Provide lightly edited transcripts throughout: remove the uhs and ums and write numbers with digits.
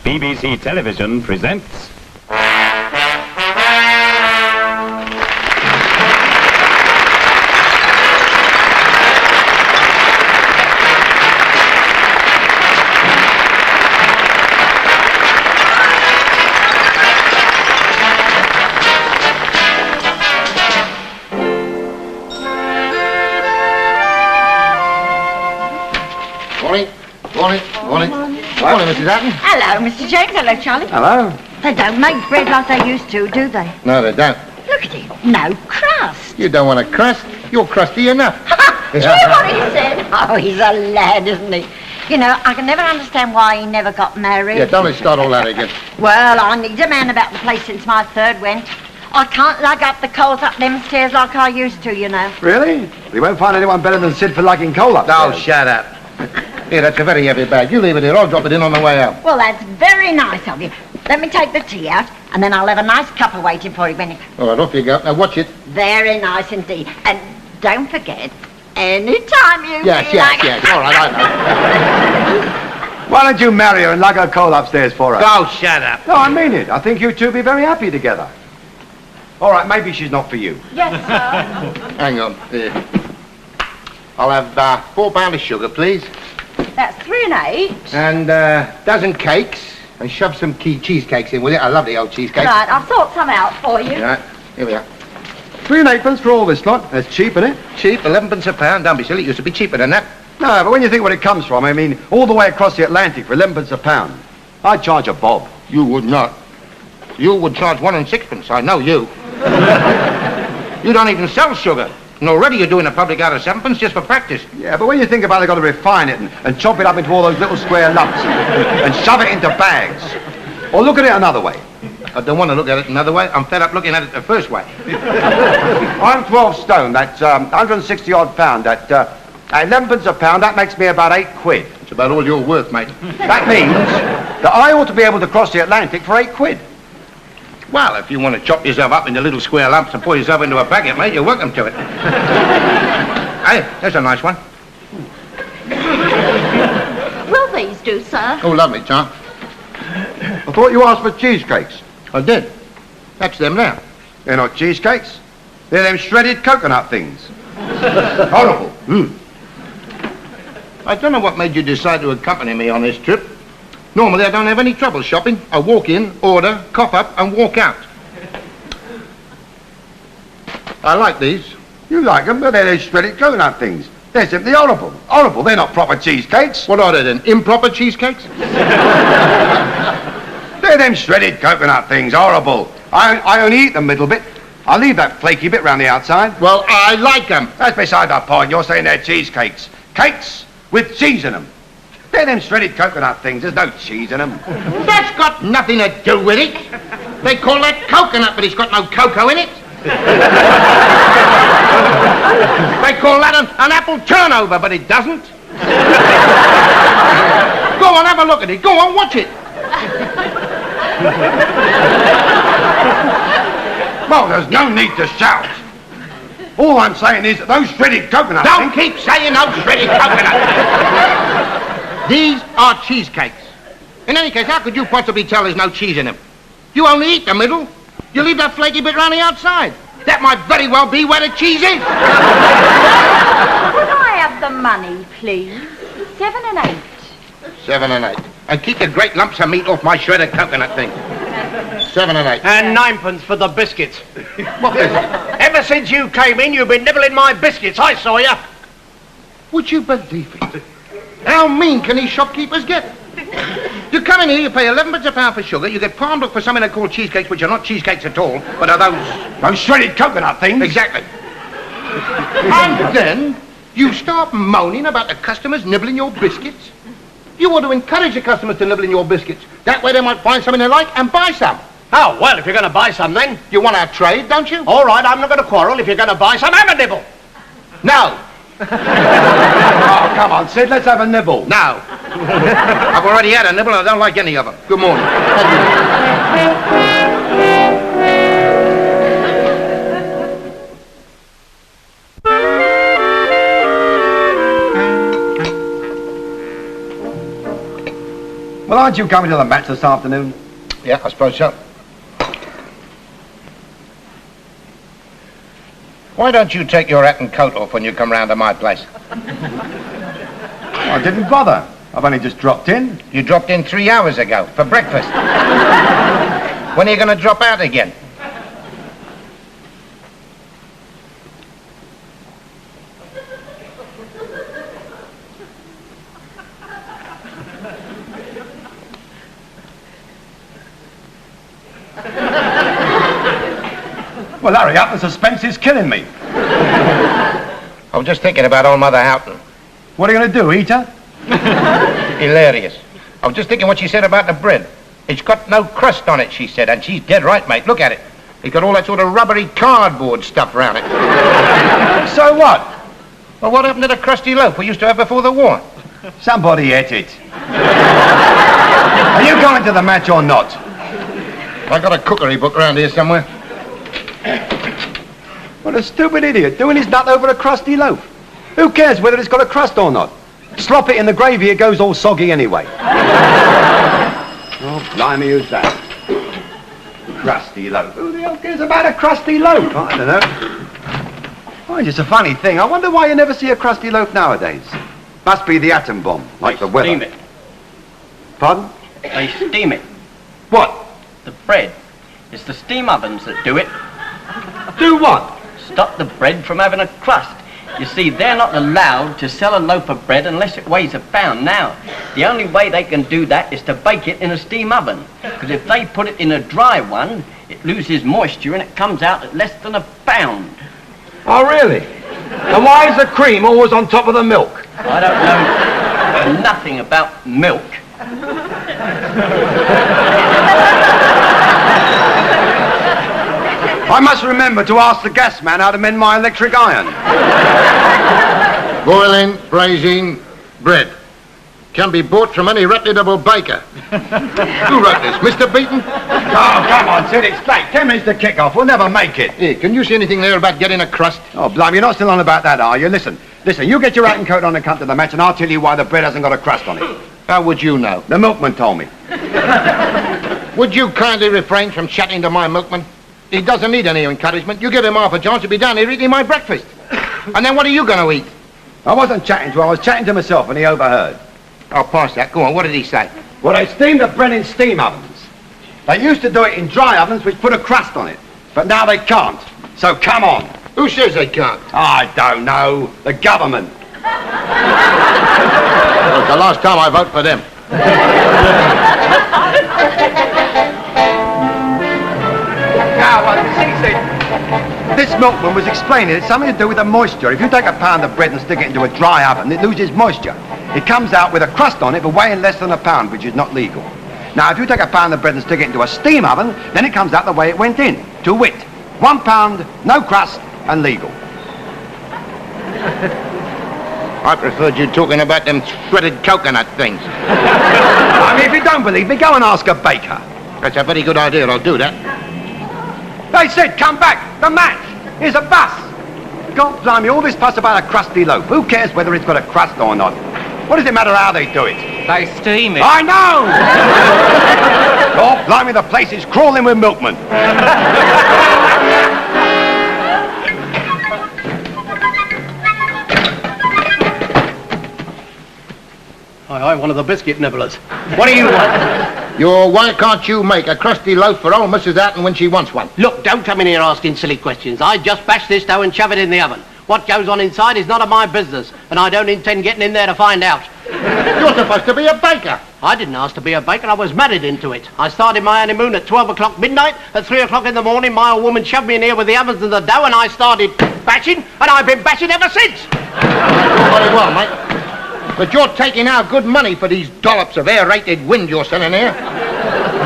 BBC Television presents... Morning, Mrs. Hatton. Hello, Mr. James. Hello, Charlie. Hello. They don't make bread like they used to, do they? No, they don't. Look at him. No crust. You don't want a crust. You're crusty enough. Did you hear what he said? Oh, he's a lad, isn't he? You know, I can never understand why he never got married. Yeah, don't let's start all that again. Well, I need a man about the place since my third went. I can't lug up the coals up them stairs like I used to, you know. Really? You won't find anyone better than Sid for lugging coal up. Oh, shut up. Here, that's a very heavy bag. You leave it here. I'll drop it in on the way out. Well, that's very nice of you. Let me take the tea out, and then I'll have a nice cuppa waiting for you, Benny. All right, off you go. Now, watch it. Very nice indeed. And don't forget, any time you Yes. All right, I know. Why don't you marry her and lug her coal upstairs for her? Oh, shut up. No, I mean it. I think you two will be very happy together. All right, maybe she's not for you. Yes, sir. Hang on. Here. I'll have 4 pounds of sugar, please. That's 3 and 8. And a dozen cakes. And shove some cheesecakes in with it. I love the old cheesecake. Right, I've thought some out for you. Right, here we are. 3 and 8pence for all this lot. That's cheap, isn't it? Cheap, 11pence a pound. Don't be silly. It used to be cheaper than that. No, but when you think what it comes from, I mean, all the way across the Atlantic for 11pence a pound. I'd charge a bob. You would not. You would charge 1 and 6pence. I know you. You don't even sell sugar. And already you're doing a public out of 7pence just for practice. Yeah, but when you think about it, they've got to refine it and chop it up into all those little square lumps and shove it into bags. Or look at it another way. I don't want to look at it another way. I'm fed up looking at it the first way. I'm 12 stone. That's 160 odd pound. At 11pence a pound, that makes me about 8 quid. It's about all you're worth, mate. That means that I ought to be able to cross the Atlantic for 8 quid. Well, if you want to chop yourself up into little square lumps and pour yourself into a packet, mate, you're welcome to it. Hey, there's a nice one. Will these do, sir? Oh, lovely, Tom. I thought you asked for cheesecakes. I did. That's them now. They're not cheesecakes. They're them shredded coconut things. Horrible. I don't know what made you decide to accompany me on this trip. Normally, I don't have any trouble shopping. I walk in, order, cough up, and walk out. I like these. You like them, but they're them shredded coconut things. They're simply horrible. Horrible. They're not proper cheesecakes. What are they then? Improper cheesecakes? They're them shredded coconut things. Horrible. I only eat them a little bit. I leave that flaky bit round the outside. Well, I like them. That's beside the point. You're saying they're cheesecakes. Cakes with cheese in them. They're them shredded coconut things. There's no cheese in them. That's got nothing to do with it. They call that coconut, but it's got no cocoa in it. They call that an apple turnover, but it doesn't. Go on, have a look at it. Go on, watch it. Well, there's no need to shout. All I'm saying is that those shredded coconut Don't things... keep saying no shredded coconut. These are cheesecakes. In any case, how could you possibly tell there's no cheese in them? You only eat the middle. You leave that flaky bit round the outside. That might very well be where the cheese is. Could I have the money, please? 7 and 8. 7 and 8. And keep the great lumps of meat off my shredded coconut thing. 7 and 8. And 9pence for the biscuits. What is it? Ever since you came in, you've been nibbling my biscuits. I saw you. Would you believe it? How mean can these shopkeepers get? You come in here, you pay 11pence a pound for sugar, you get palmed up for something they call cheesecakes, which are not cheesecakes at all, but are Those shredded coconut things? Exactly. And then you start moaning about the customers nibbling your biscuits. You want to encourage the customers to nibble in your biscuits. That way they might find something they like and buy some. Oh, well, if you're going to buy some, then. You want our trade, don't you? All right, I'm not going to quarrel. If you're going to buy some, have a nibble. No. Oh, come on, Sid, let's have a nibble. No. I've already had a nibble and I don't like any of them. Good morning. Well, Well, aren't you coming to the match this afternoon? Yeah, I suppose so. Why don't you take your hat and coat off when you come round to my place? I didn't bother. I've only just dropped in. You dropped in 3 hours ago for breakfast. When are you going to drop out again? Well, hurry up. The suspense is killing me. I was just thinking about old Mother Houghton. What are you going to do, eat her? Hilarious. I was just thinking what she said about the bread. It's got no crust on it, she said, and she's dead right, mate. Look at it. It's got all that sort of rubbery cardboard stuff around it. So what? Well, what happened to the crusty loaf we used to have before the war? Somebody ate it. Are you going to the match or not? I got a cookery book around here somewhere. What a stupid idiot, doing his nut over a crusty loaf. Who cares whether it's got a crust or not? Slop it in the gravy, it goes all soggy anyway. Oh, blimey, who's that? Crusty loaf. Who the hell cares about a crusty loaf? I don't know. Well, it's a funny thing. I wonder why you never see a crusty loaf nowadays. Must be the atom bomb, like the weather. Steam it. Pardon? They steam it. What? The bread. It's the steam ovens that do it. Do what? Stop the bread from having a crust. You see, they're not allowed to sell a loaf of bread unless it weighs a pound. Now, the only way they can do that is to bake it in a steam oven. Because if they put it in a dry one, it loses moisture and it comes out at less than a pound. Oh, really? And why is the cream always on top of the milk? I don't know nothing about milk. I must remember to ask the gas man how to mend my electric iron. Boiling, braising, bread. Can be bought from any reputable baker. Who wrote this, Mr. Beaton? Oh, come on, Sid, it's late. 10 minutes to kick off. We'll never make it. Here, can you see anything there about getting a crust? Oh, blimey, you're not still on about that, are you? Listen, you get your hat and coat on and come to the match, and I'll tell you why the bread hasn't got a crust on it. How would you know? The milkman told me. Would you kindly refrain from chatting to my milkman? He doesn't need any encouragement. You give him half a chance to be down here eating my breakfast. And then what are you going to eat? I wasn't chatting to him, I was chatting to myself, and he overheard. I'll pass that. Go on, what did he say? Well, they steam the bread in steam ovens. They used to do it in dry ovens which put a crust on it. But now they can't. So come on. Who says they can't? I don't know. The government. Well, it's the last time I vote for them. Now, this milkman was explaining it's something to do with the moisture. If you take a pound of bread and stick it into a dry oven, it loses moisture. It comes out with a crust on it for weighing less than a pound, which is not legal. Now, if you take a pound of bread and stick it into a steam oven, then it comes out the way it went in. To wit, 1 pound, no crust, and legal. I preferred you talking about them shredded coconut things. I mean, if you don't believe me, go and ask a baker. That's a very good idea. I'll do that. They said, come back. The match. Here's a bus. God blimey, all this fuss about a crusty loaf. Who cares whether it's got a crust or not? What does it matter how they do it? They steam it. I know! Oh, blimey, the place is crawling with milkmen. Aye, one of the biscuit nibblers. What do you want? Why can't you make a crusty loaf for old Mrs. Houghton when she wants one? Look, don't come in here asking silly questions. I just bash this dough and shove it in the oven. What goes on inside is none of my business, and I don't intend getting in there to find out. You're supposed to be a baker. I didn't ask to be a baker, I was married into it. I started my honeymoon at 12 o'clock midnight. At 3 o'clock in the morning, my old woman shoved me in here with the ovens and the dough, and I started bashing, and I've been bashing ever since. Very well, mate. But you're taking out good money for these dollops of aerated wind you're selling here.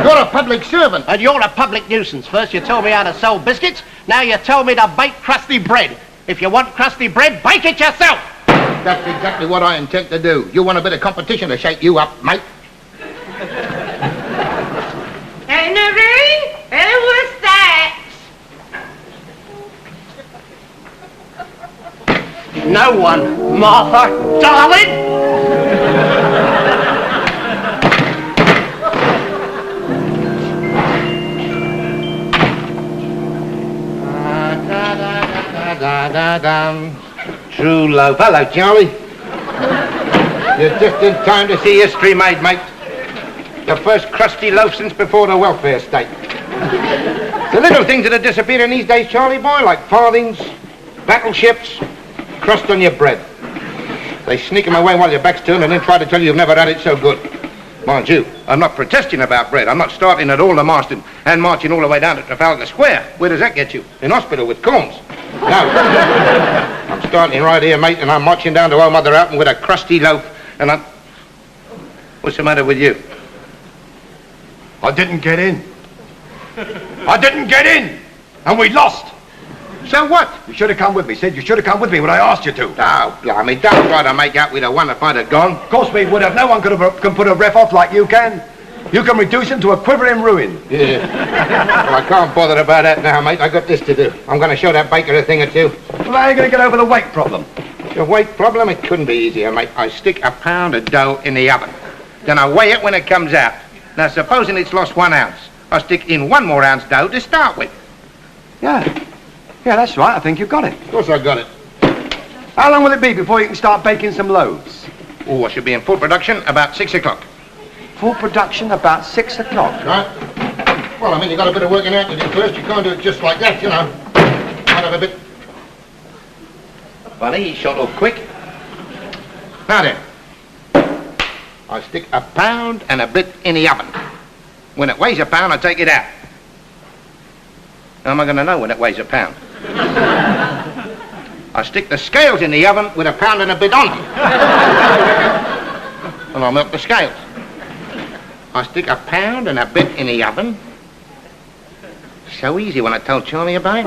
You're a public servant. And you're a public nuisance. First you told me how to sell biscuits, now you tell me to bake crusty bread. If you want crusty bread, bake it yourself. That's exactly what I intend to do. You want a bit of competition to shake you up, mate? Henry, who was that? No one, Martha, darling. Da-dum. True love. Hello, Charlie. You're just in time to see history made, mate. The first crusty loaf since before the welfare state. The little things that are disappearing these days, Charlie boy, like farthings, battleships, crust on your bread. They sneak them away while your back's turned and then try to tell you you've never had it so good. Mind you, I'm not protesting about bread. I'm not starting at Aldermaston and marching all the way down to Trafalgar Square. Where does that get you? In hospital with corns. No. I'm starting right here, mate, and I'm marching down to Old Mother Alton with a crusty loaf, and I'm... What's the matter with you? I didn't get in. I didn't get in! And we lost! So what? You should have come with me, Sid. You should have come with me when I asked you to. Oh, blimey, don't try to make out with the one if I'd have gone. Of course we would have. No one can put a ref off like you can. You can reduce him to a quivering ruin. Yeah. Well, I can't bother about that now, mate. I got this to do. I'm going to show that baker a thing or two. Well, how are you going to get over the weight problem? The weight problem? It couldn't be easier, mate. I stick a pound of dough in the oven. Then I weigh it when it comes out. Now, supposing it's lost 1 ounce, I stick in 1 more ounce dough to start with. Yeah. Yeah, that's right. I think you've got it. Of course I got it. How long will it be before you can start baking some loaves? Oh, I should be in full production about 6 o'clock. Full production about 6 o'clock. Right. Well, I mean, you've got a bit of working out to do first. You can't do it just like that, you know. Might have a bit... Funny, he shot off quick. Now then. I stick a pound and a bit in the oven. When it weighs a pound, I take it out. How am I going to know when it weighs a pound? I stick the scales in the oven with a pound and a bit on them. And I'll milk the scales. I stick a pound and a bit in the oven. So easy when I told Charlie about it.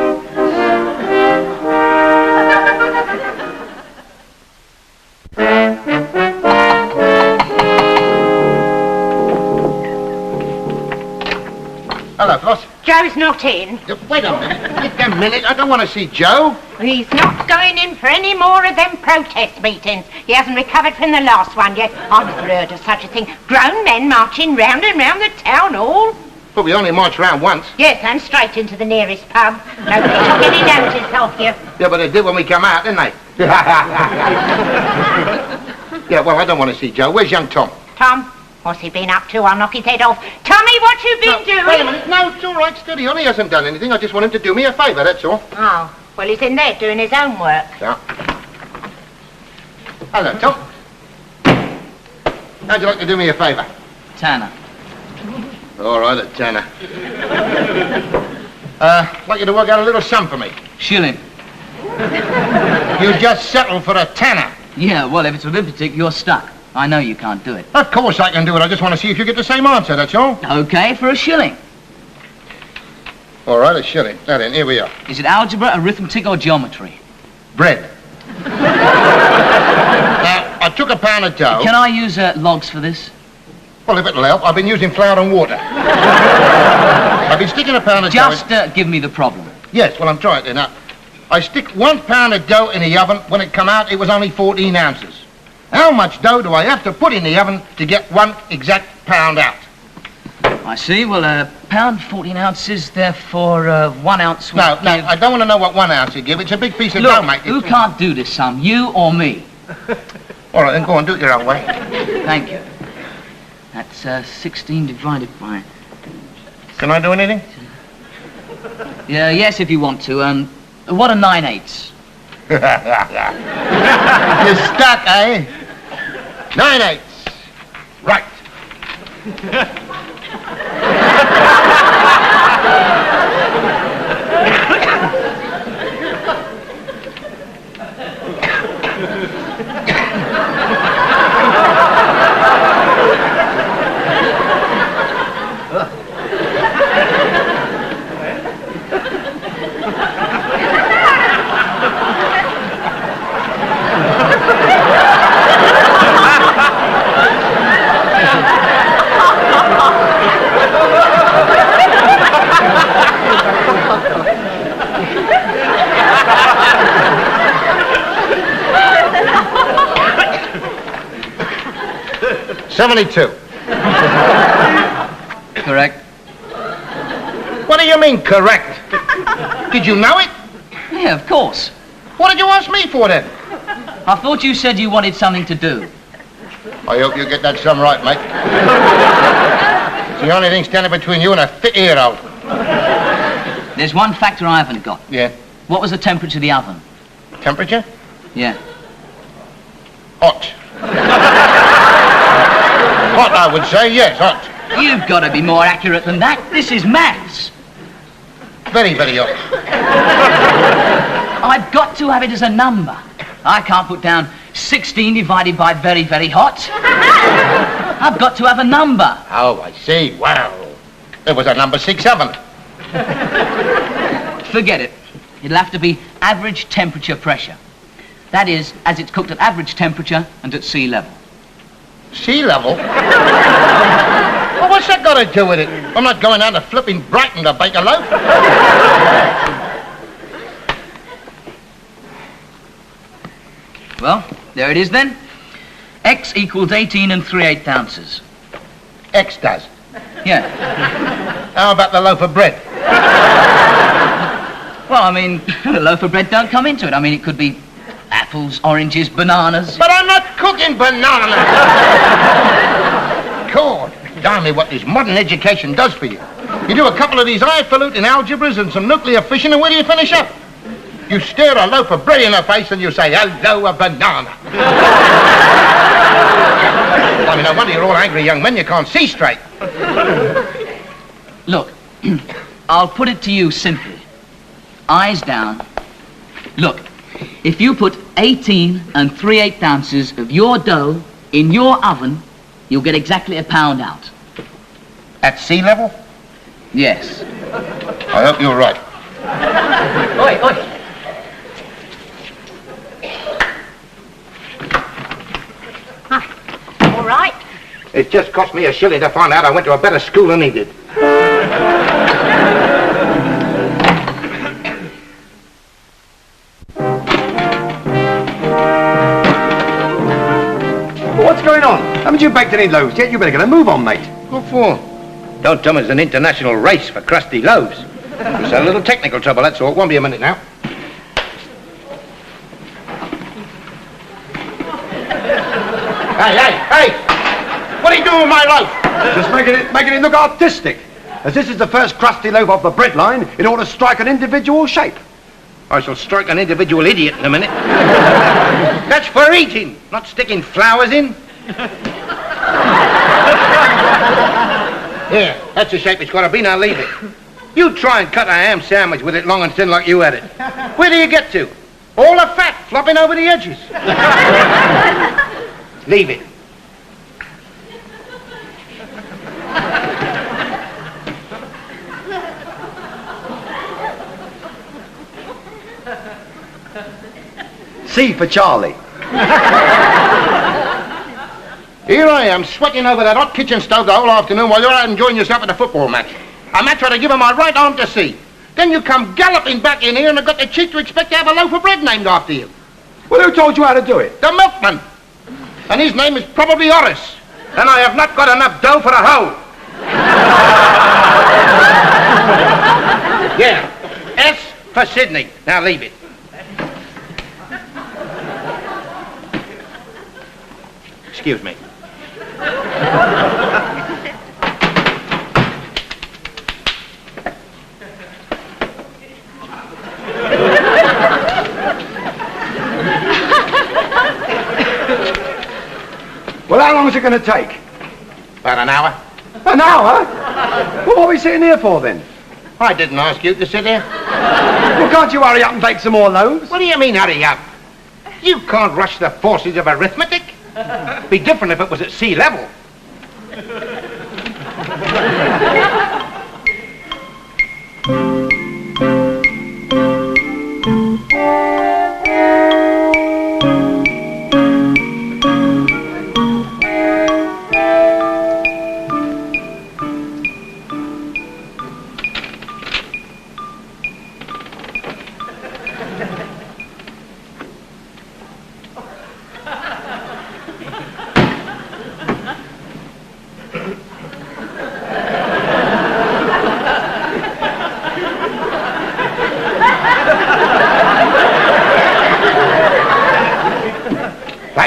Hello, Floss. Joe's not in. Wait a minute. Wait a minute. I don't want to see Joe. He's not going in for any more of them protest meetings. He hasn't recovered from the last one yet. I've never heard of such a thing. Grown men marching round and round the town hall. But we only marched round once. Yes, and straight into the nearest pub. Nobody took any notice of you. Yeah, but they did when we come out, didn't they? Yeah, well, I don't want to see Joe. Where's young Tom? Tom? What's he been up to? I'll knock his head off. Tommy, what you been doing? Wait a minute. No, it's all right. Steady on. He hasn't done anything. I just want him to do me a favour, that's all. Oh, well, he's in there doing his own work. Yeah. Hello, Tom. How'd you like to do me a favour? Tanner. All right, a tenner. I'd like you to work out a little sum for me. Shilling. You just settled for a tenner. Yeah, well, if it's arithmetic, you're stuck. I know you can't do it. Of course I can do it. I just want to see if you get the same answer, that's all. Okay, for a shilling. All right, a shilling. Now then, here we are. Is it algebra, arithmetic, or geometry? Bread. Now, I took a pound of dough. Can I use logs for this? Well, if it'll help, I've been using flour and water. I've been sticking a pound of dough... Just give me the problem. Yes, well, I'm trying to now. I stick 1 pound of dough in the oven. When it come out, it was only 14 ounces. How much dough do I have to put in the oven to get 1 exact pound out? I see. Well, a pound, 14 ounces, therefore 1 ounce... No, I don't want to know what 1 ounce you give. It's a big piece of dough, mate. Who can't do this sum, you or me? All right, then go on, do it your own way. Thank you. That's 16 divided by... Can I do anything? Yeah, yes, if you want to. What are 9/8? You're stuck, eh? 9/8. Right. 72. Correct. What do you mean, correct? Did you know it? Yeah, of course. What did you ask me for then? I thought you said you wanted something to do. I hope you get that sum right, mate. It's the only thing standing between you and a fit ear-out. There's one factor I haven't got. Yeah. What was the temperature of the oven? Temperature? Yeah. Hot. Hot, I would say, yes, hot. You've got to be more accurate than that. This is maths. Very, very hot. I've got to have it as a number. I can't put down 16 divided by very, very hot. I've got to have a number. Oh, I see. Well, it was a number 6 oven. Forget it. It'll have to be average temperature pressure. That is, as it's cooked at average temperature and at sea level. Sea level? Well, what's that got to do with it? I'm not going down to flipping Brighton to bake a loaf. Well, there it is then. X equals 18 3/8 ounces. X does. Yeah. How about the loaf of bread? Well, I mean, a loaf of bread don't come into it. I mean, it could be apples, oranges, bananas. But I'm not cooking bananas. God, darn me what this modern education does for you. You do a couple of these highfalutin algebras and some nuclear fission, and where do you finish up? You stare a loaf of bread in the face and you say, hello, a banana. I mean, no wonder you're all angry young men. You can't see straight. Look, I'll put it to you simply. Eyes down. Look, if you put 18 3/8 ounces of your dough in your oven, you'll get exactly a pound out. At sea level? Yes. I hope you're right. Oi, oi. All right. It just cost me a shilling to find out I went to a better school than he did. What's going on? Haven't you baked any loaves yet? You better get a move on, mate. What for? Don't tell me it's an international race for crusty loaves. Just a little technical trouble, that's all. Won't be a minute now. Hey! What are you doing with my loaf? Just making it look artistic. As this is the first crusty loaf off the bread line, it ought to strike an individual shape. I shall strike an individual idiot in a minute. That's for eating, not sticking flowers in. Here, that's the shape it's got to be. Now leave it. You try and cut a ham sandwich with it long and thin like you had it. Where do you get to? All the fat flopping over the edges. Leave it. C for Charlie. Here I am, sweating over that hot kitchen stove the whole afternoon while you're out enjoying yourself at a football match. A match where I give him my right arm to see. Then you come galloping back in here and have got the cheek to expect to have a loaf of bread named after you. Well, who told you how to do it? The milkman. And his name is probably Horace. And I have not got enough dough for a hoe. Yeah. S for Sidney. Now leave it. Excuse me. Well, how long is it going to take? About an hour. An hour? Well, what are we sitting here for, then? I didn't ask you to sit here. Well, can't you hurry up and bake some more loaves? What do you mean, hurry up? You can't rush the forces of arithmetic. Be different if it was at sea level.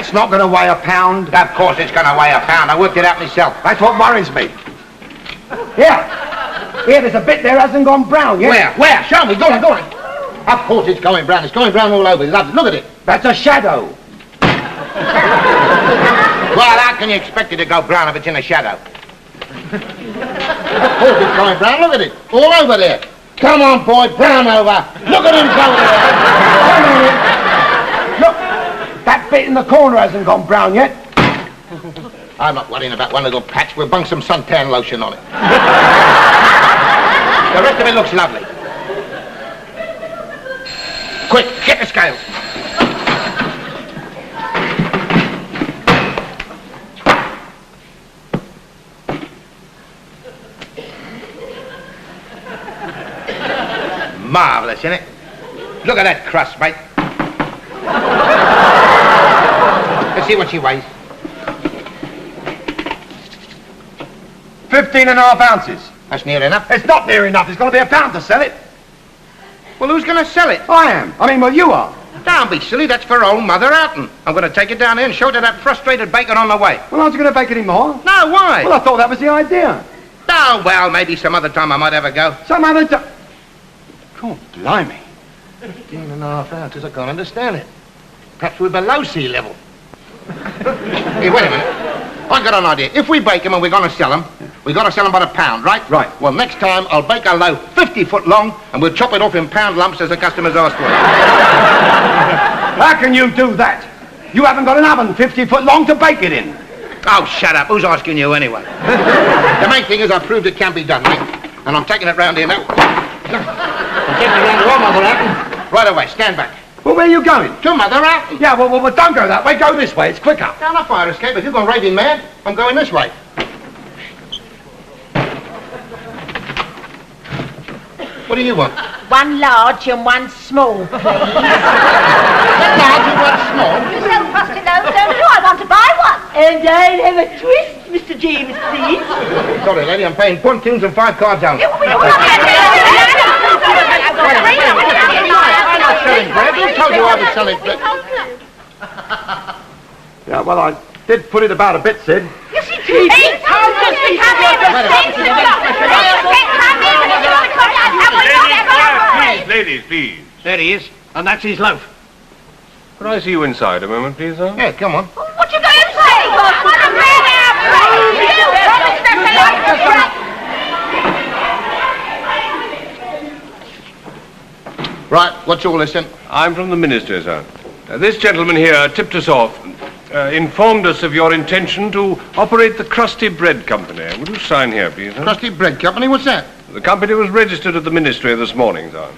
That's not going to weigh a pound. Of course it's going to weigh a pound. I worked it out myself. That's what worries me. Here, there's a bit there hasn't gone brown yet. Where? Show me. Go on. Of course it's going brown. It's going brown all over. Look at it. That's a shadow. Well, how can you expect it to go brown if it's in a shadow? Of course it's going brown. Look at it. All over there. Come on, boy. Brown over. Look at him go there. Come on. Look, that bit in the corner hasn't gone brown yet. I'm not worrying about one little patch. We'll bung some suntan lotion on it. The rest of it looks lovely. Quick, get the scales. Marvellous, isn't it? Look at that crust, mate. Let's see what she weighs. 15.5 ounces. That's near enough. It's not near enough. It's going to be a pound to sell it. Well, who's going to sell it? I am. Well, you are. Don't be silly. That's for old Mother Alton. I'm going to take it down there and show it to that frustrated bacon on the way. Well, aren't you going to bake any more? No, why? Well, I thought that was the idea. Oh, well, maybe some other time I might have a go. Some other time. God, blimey. 15.5 ounces. I can't understand it. Perhaps we're below sea level. Hey, wait a minute. I've got an idea. If we bake them and we're going to sell them, we've got to sell them by the pound, right? Right. Well, next time I'll bake a loaf 50 foot long and we'll chop it off in pound lumps as the customers ask for it. How can you do that? You haven't got an oven 50 foot long to bake it in. Oh, shut up. Who's asking you anyway? The main thing is I proved it can be done, mate. And I'm taking it round here now. I'm taking it round to old Mother Alton. Right away. Stand back. Well, where are you going? To Mother Alton. Yeah, well, don't go that way. Go this way. It's quicker. Down a fire escape. If you're going raving mad, I'm going this way. What do you want? One large and one small, please. Large and one small? You sell frosted loaves, don't you? I want to buy one. And I'll have a twist, Mr. James, please. Sorry, lady, I'm paying pontoons and 5 cards only. I'm not selling bread. Who told you I was selling bread? Yeah, well, I did put it about a bit, Sid. Yes, he did. He told us he Ladies, please. There he is, and that's his loaf. Could I see you inside a moment, please, sir? Yeah, come on. What you going to say? What a man out, Right, what's all this then? I'm from the ministry, sir. This gentleman here tipped us off, informed us of your intention to operate the Crusty Bread Company. Would you sign here, please, sir? Crusty Bread Company? What's that? The company was registered at the ministry this morning, sir.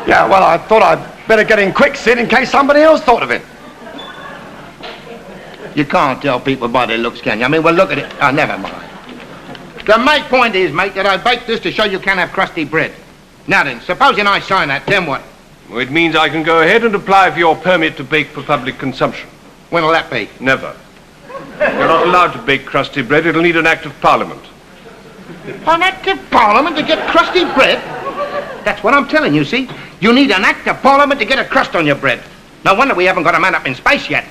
Yeah, well, I thought I'd better get in quick, Sid, in case somebody else thought of it. You can't tell people by their looks, can you? Well, look at it. Oh, never mind. The main point is, mate, that I baked this to show you can have crusty bread. Now then, supposing I sign that, then what? Well, it means I can go ahead and apply for your permit to bake for public consumption. When'll that be? Never. You're not allowed to bake crusty bread. It'll need an act of Parliament. An act of Parliament to get crusty bread? That's what I'm telling you, see? You need an act of Parliament to get a crust on your bread. No wonder we haven't got a man up in space yet.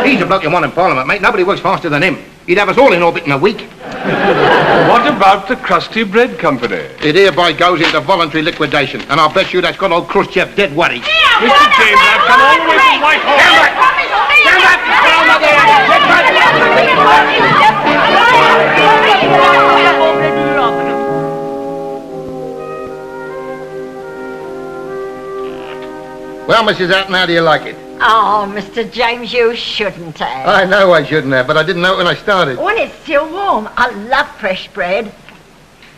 He's a bloke you want in Parliament, mate. Nobody works faster than him. He'd have us all in orbit in a week. What about the Crusty Bread Company? It hereby goes into voluntary liquidation, and I'll bet you that's got old Khrushchev dead worried. Mr. James, I've come all the way from Whitehall. Stand back! Well, Mrs. Alton, how do you like it? Oh, Mr. James, you shouldn't have. I know I shouldn't have, but I didn't know it when I started. When it's still warm. I love fresh bread.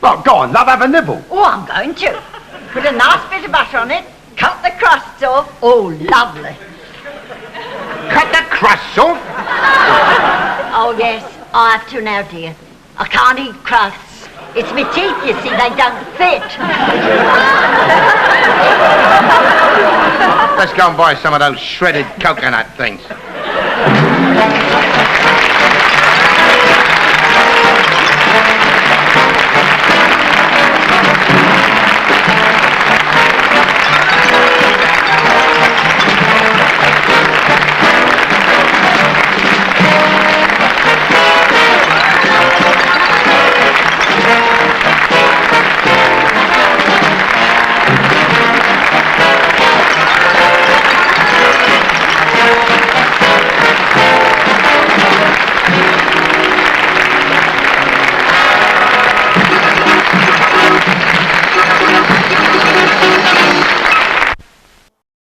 Well, go on, love, have a nibble. Oh, I'm going to. Put a nice bit of butter on it. Cut the crusts off. Oh, lovely. Cut the crusts off? Oh, yes, I have to now, dear. I can't eat crusts. It's my teeth, you see, they don't fit. Let's go and buy some of those shredded coconut things.